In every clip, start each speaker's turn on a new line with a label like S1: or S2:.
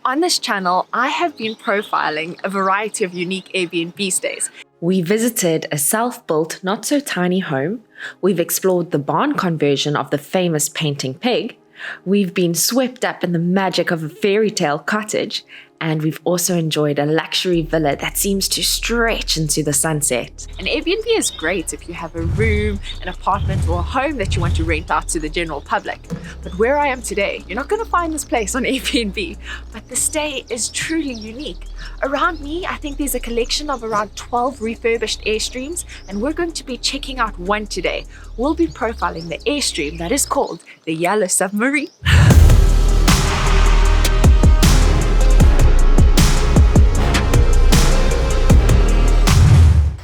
S1: On this channel, I have been profiling a variety of unique Airbnb stays.
S2: We visited a self-built, not-so-tiny home. We've explored the barn conversion of the famous painting pig. We've been swept up in the magic of a fairy tale cottage. And we've also enjoyed a luxury villa that seems to stretch into the sunset.
S1: An Airbnb is great if you have a room, an apartment, or a home that you want to rent out to the general public. But where I am today, you're not going to find this place on Airbnb, but the stay is truly unique. Around me, I think there's a collection of around 12 refurbished Airstreams, and we're going to be checking out one today. We'll be profiling the Airstream that is called the Yellow Submarine.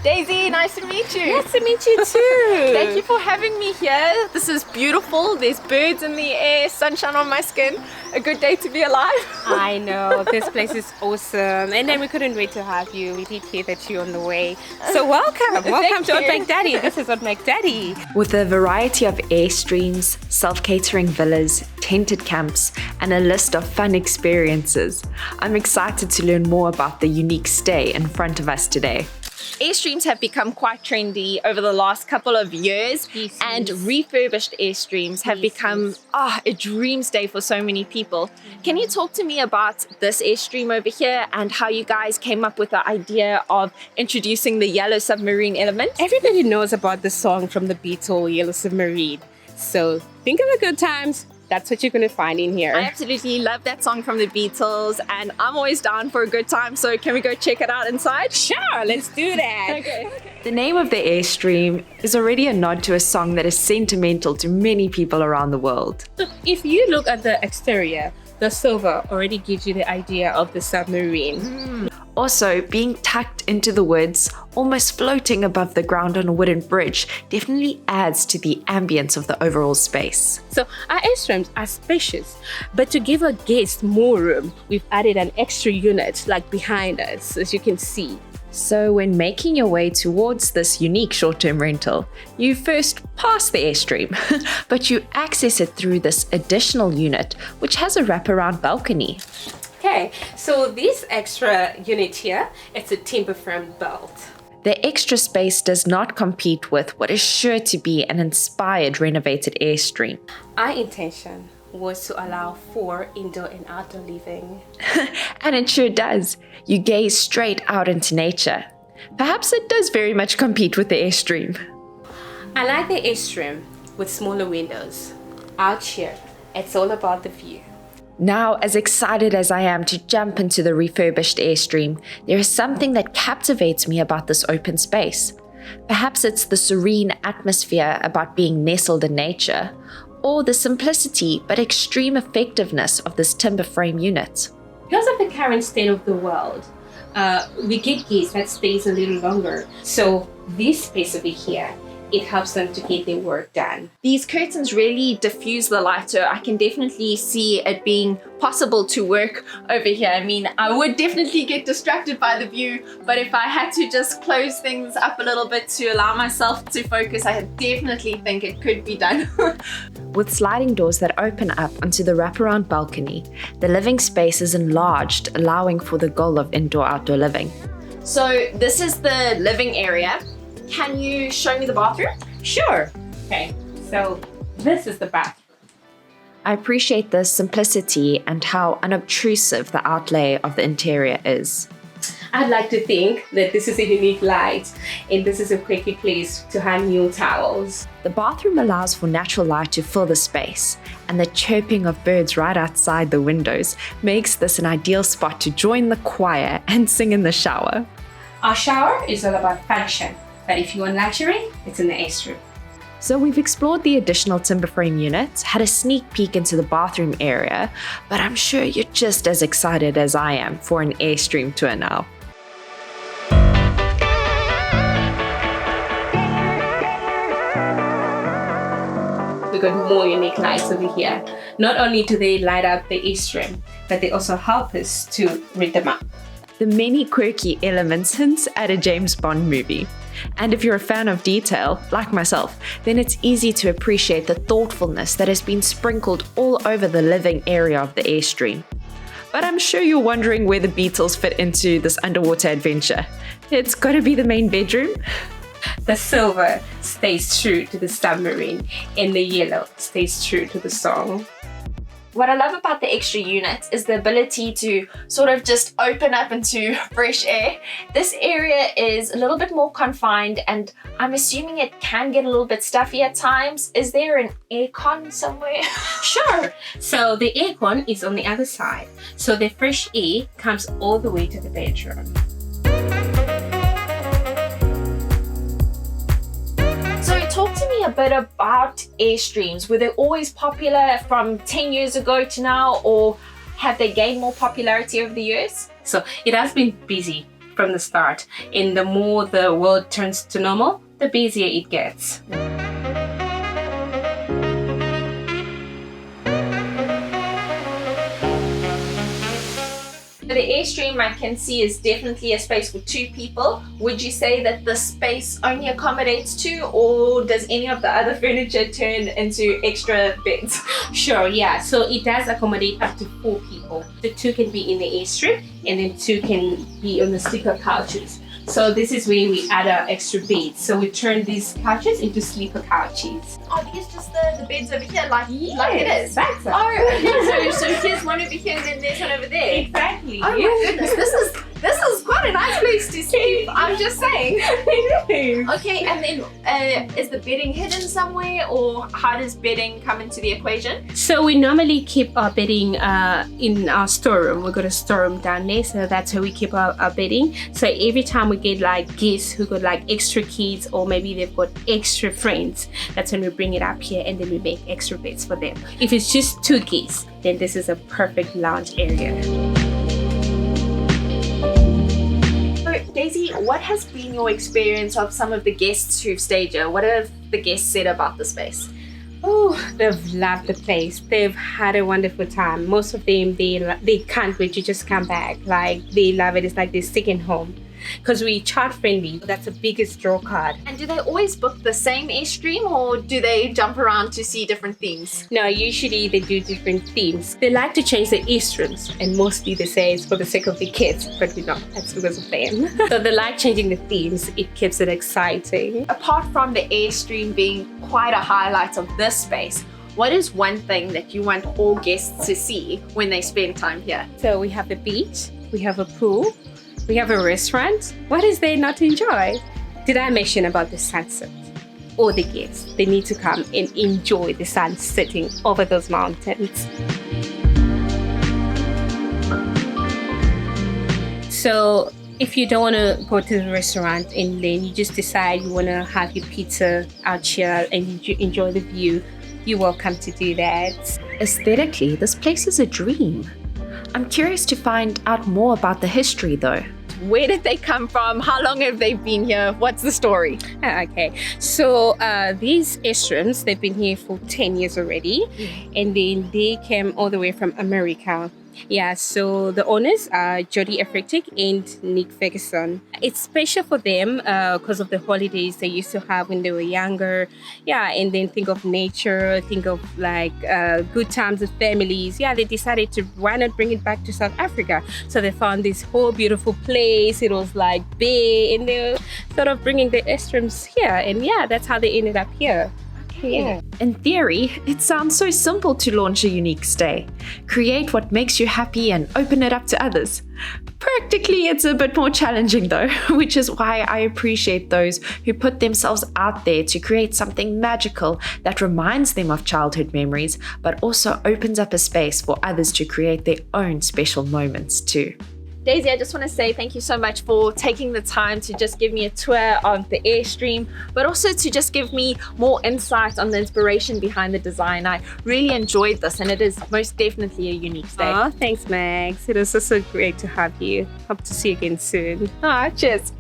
S1: Daisy, nice to meet you.
S3: Nice to meet you too.
S1: Thank you for having me here. This is beautiful. There's birds in the air, sunshine on my skin. A good day to be alive.
S3: I know, this place is awesome. And then we couldn't wait to have you. We did hear that you're on the way. So welcome. Welcome to Odd Daddy. This is Odd Daddy.
S2: With a variety of Airstreams, self-catering villas, tented camps, and a list of fun experiences, I'm excited to learn more about the unique stay in front of us today.
S1: Airstreams have become quite trendy over the last couple of years, and refurbished Airstreams have become a dream stay for so many people. Can you talk to me about this Airstream over here and how you guys came up with the idea of introducing the Yellow Submarine element?
S3: Everybody knows about the song from the Beatles, Yellow Submarine. So think of the good times. That's what you're going to find in here.
S1: I absolutely love that song from the Beatles, and I'm always down for a good time, so can we go check it out inside?
S3: Sure, let's do that.
S1: Okay.
S2: The name of the Airstream is already a nod to a song that is sentimental to many people around the world.
S3: So if you look at the exterior, the silver already gives you the idea of the submarine.
S2: Also, being tucked into the woods, almost floating above the ground on a wooden bridge, definitely adds to the ambience of the overall space.
S3: So our Airstreams are spacious, but to give our guests more room, we've added an extra unit like behind us, as you can see.
S2: So when making your way towards this unique short-term rental, you first pass the Airstream, but you access it through this additional unit, which has a wraparound balcony.
S3: Okay, so this extra unit here, it's a timber frame belt.
S2: The extra space does not compete with what is sure to be an inspired renovated Airstream.
S3: Our intention was to allow for indoor and outdoor living.
S2: And it sure does. You gaze straight out into nature. Perhaps it does very much compete with the Airstream.
S3: I like the Airstream with smaller windows. Out here, it's all about the view.
S2: Now, as excited as I am to jump into the refurbished Airstream, there is something that captivates me about this open space. Perhaps it's the serene atmosphere about being nestled in nature, or the simplicity but extreme effectiveness of this timber frame unit.
S3: Because of the current state of the world, we get guests that stays a little longer. So this space over here, it helps them to get their work done.
S1: These curtains really diffuse the light, so I can definitely see it being possible to work over here. I mean, I would definitely get distracted by the view, but if I had to just close things up a little bit to allow myself to focus, I definitely think it could be done.
S2: With sliding doors that open up onto the wraparound balcony, the living space is enlarged, allowing for the goal of indoor-outdoor living.
S1: So this is the living area. Can you show me the bathroom?
S3: Sure. Okay, so this is the bathroom.
S2: I appreciate the simplicity and how unobtrusive the outlay of the interior is.
S3: I'd like to think that this is a unique light and this is a quirky place to hang new towels.
S2: The bathroom allows for natural light to fill the space, and the chirping of birds right outside the windows makes this an ideal spot to join the choir and sing in the shower.
S3: Our shower is all about function, but if you want luxury, it's in the Airstream.
S2: So we've explored the additional timber frame units, had a sneak peek into the bathroom area, but I'm sure you're just as excited as I am for an Airstream tour now.
S3: We got more unique lights over here. Not only do they light up the Airstream, but they also help us to read them up.
S2: The many quirky elements hints at a James Bond movie. And if you're a fan of detail, like myself, then it's easy to appreciate the thoughtfulness that has been sprinkled all over the living area of the Airstream. But I'm sure you're wondering where the Beatles fit into this underwater adventure. It's gotta be the main bedroom.
S3: The silver stays true to the submarine, and the yellow stays true to the song.
S1: What I love about the extra unit is the ability to sort of just open up into fresh air. This area is a little bit more confined, and I'm assuming it can get a little bit stuffy at times. Is there an aircon somewhere?
S3: Sure. So the aircon is on the other side. So the fresh air comes all the way to the bedroom.
S1: So talk to me a bit about Airstreams. Were they always popular from 10 years ago to now, or have they gained more popularity over the years?
S3: So it has been busy from the start, and the more the world turns to normal, the busier it gets.
S1: The Airstream I can see is definitely a space for 2 people. Would you say that the space only accommodates 2, or does any of the other furniture turn into extra beds?
S3: Sure, yeah. So it does accommodate up to 4 people. The 2 can be in the Airstream, and then 2 can be on the sleeper couches. So this is where we add our extra beds. So we turn these couches into sleeper couches.
S1: Oh, these just the beds over here, like it is.
S3: That's it.
S1: Oh, okay. So here's one over here, and then there's one over there.
S3: Exactly.
S1: Oh my goodness, this is quite a nice place to sleep. I'm just saying. Okay, and then is the bedding hidden somewhere, or how does bedding come into the equation?
S3: So we normally keep our bedding in our storeroom. We've got a storeroom down there, so that's where we keep our bedding. So every time we get like guests who got like extra kids, or maybe they've got extra friends, that's when we bring it up here, and then we make extra beds for them. If it's just 2 guests, then this is a perfect lounge area.
S1: Daisy, what has been your experience of some of the guests who've stayed here? What have the guests said about the space?
S3: Oh, they've loved the place. They've had a wonderful time. Most of them, they can't wait to just come back. Like, they love it. It's like their second home. Because we child friendly. That's the biggest draw card.
S1: And do they always book the same Airstream, or do they jump around to see different themes?
S3: No, usually they do different themes. They like to change the Airstreams, and mostly they say it's for the sake of the kids, but we know that's because of them. So they like changing the themes. It keeps it exciting.
S1: Apart from the Airstream being quite a highlight of this space, what is one thing that you want all guests to see when they spend time here?
S3: So we have the beach, we have a pool, we have a restaurant. What is there not to enjoy? Did I mention about the sunset? All the guests, they need to come and enjoy the sun setting over those mountains. So if you don't want to go to the restaurant and then you just decide you want to have your pizza out here and you enjoy the view, you're welcome to do that.
S2: Aesthetically, this place is a dream. I'm curious to find out more about the history though.
S1: Where did they come from? How long have they been here? What's the story?
S3: Okay, so these Airstreams, they've been here for 10 years already, and then they came all the way from America. Yeah, so the owners are Jody Africtic and Nick Ferguson. It's special for them because of the holidays they used to have when they were younger. Yeah, and then think of nature, think of like good times with families. Yeah, they decided to why not bring it back to South Africa. So they found this whole beautiful place. It was like big, and they were sort of bringing the Airstreams here. And yeah, that's how they ended up here. Yeah.
S2: In theory, it sounds so simple to launch a unique stay. Create what makes you happy and open it up to others. Practically, it's a bit more challenging though, which is why I appreciate those who put themselves out there to create something magical that reminds them of childhood memories, but also opens up a space for others to create their own special moments too.
S1: Daisy, I just want to say thank you so much for taking the time to just give me a tour of the Airstream, but also to just give me more insight on the inspiration behind the design. I really enjoyed this, and it is most definitely a unique stay.
S3: Oh, thanks, Max. It was so great to have you. Hope to see you again soon.
S1: Cheers.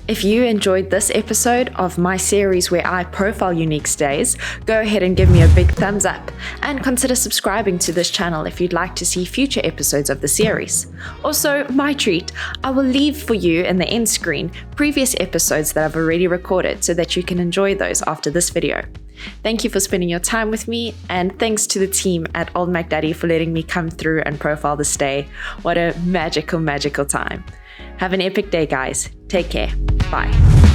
S2: If you enjoyed this episode of my series where I profile unique stays, go ahead and give me a big thumbs up, and consider subscribing to this channel if you'd like to see future episodes of the series. Also, my treat, I will leave for you in the end screen previous episodes that I've already recorded so that you can enjoy those after this video. Thank you for spending your time with me, and thanks to the team at Old MacDaddy for letting me come through and profile the stay. What a magical, magical time. Have an epic day, guys. Take care. Bye.